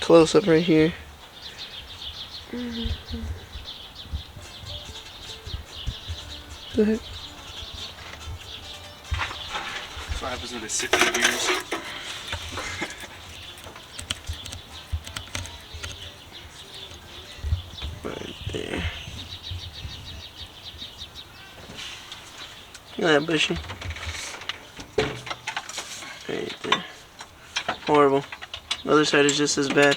close up right here. Go ahead. That's what happens when they sit in the gears. Right there. Look at that bushy. Right there. Horrible. The other side is just as bad.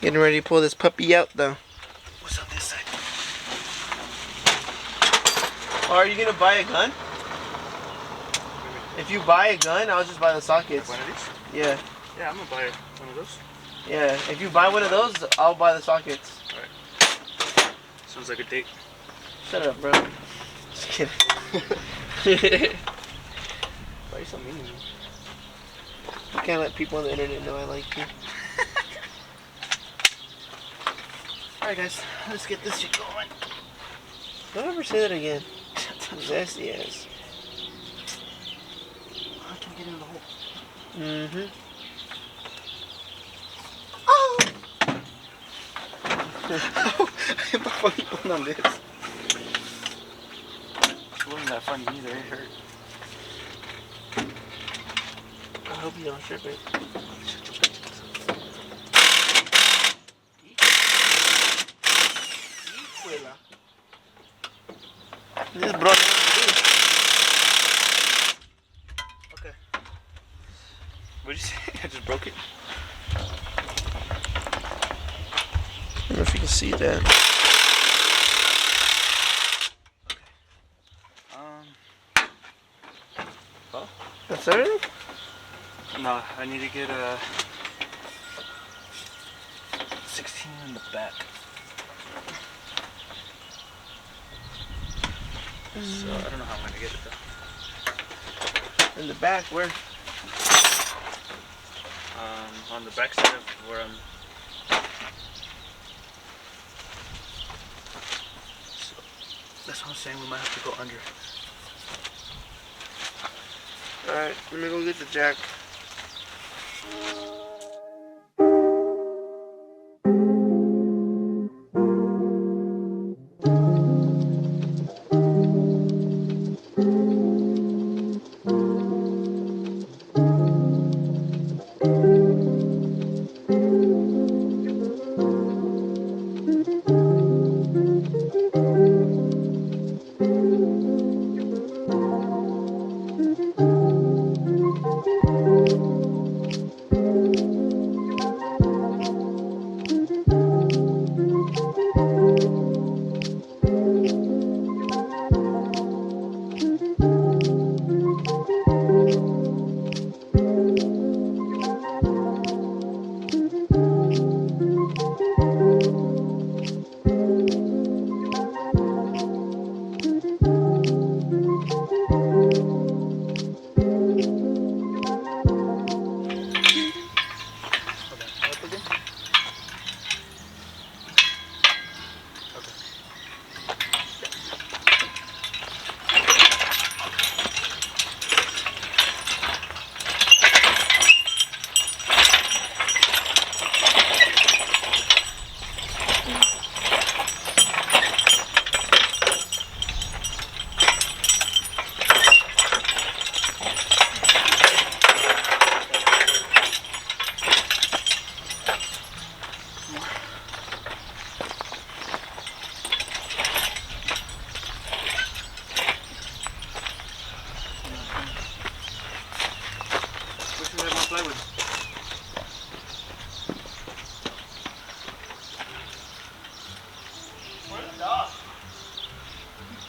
Getting ready to pull this puppy out though. What's on this side? Oh, are you gonna buy a gun? If you buy a gun, I'll just buy the sockets. Like one of these? Yeah. Yeah, I'm gonna buy one of those. Yeah. If you buy one of those, I'll buy the sockets. Alright. Sounds like a date. Shut up, bro. Just kidding. Why are you so mean to me? You can't let people on the internet know I like you. Alright guys, let's get this shit going. Don't ever say that again. Zesty ass. How can I get in the hole? Mm-hmm. Oh! I'm not funny on this. It wasn't that funny either, it hurt. I hope you don't trip it. This brought it. Okay. What did you say? I just broke it? I don't know if you can see that. Okay. Well? That's everything? No, I need to get a 16 in the back. So I don't know how I'm gonna get it though. In the back, where? On the back side of where I'm. So that's what I'm saying. We might have to go under. Alright, let me go get the jack.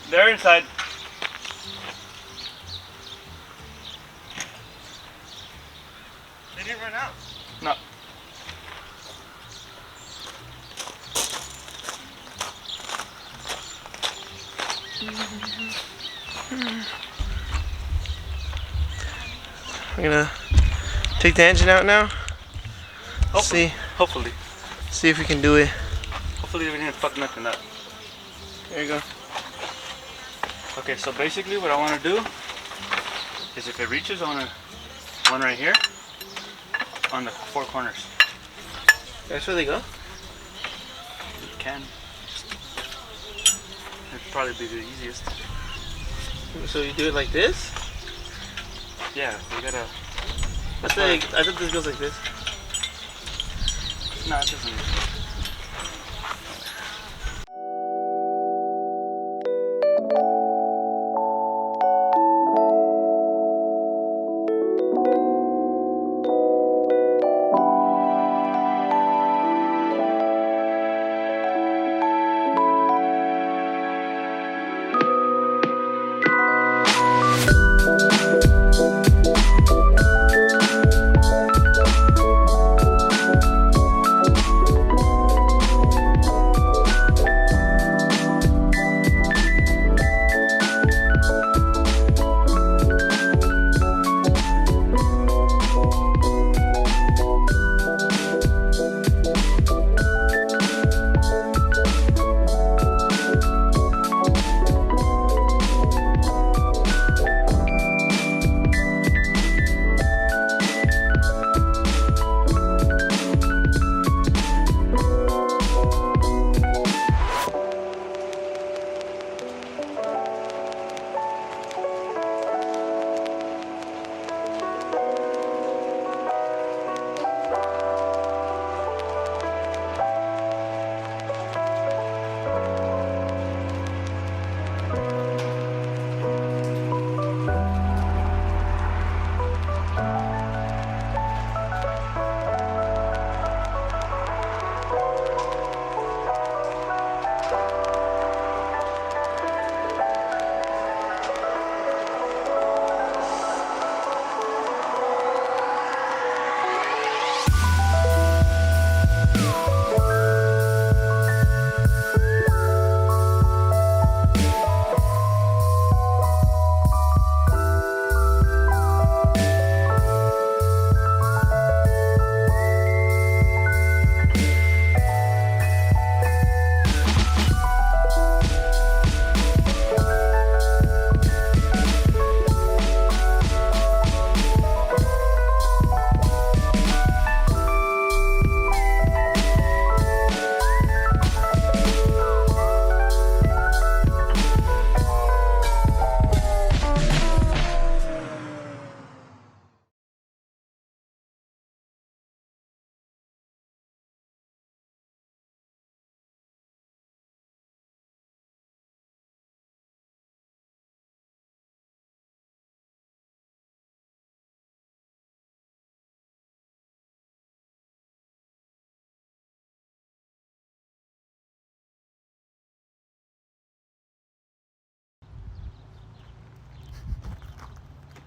They're inside. They didn't run out. No. I'm gonna take the engine out now. Hopefully. See Hopefully. if we can do it. Hopefully. Hopefully we didn't fuck nothing up. There you go. Okay, so basically what I want to do is if it reaches, I want one right here on the four corners. That's where they go? You can. It'd probably be the easiest. So you do it like this? Yeah, we gotta... I thought this goes like this. No, it doesn't.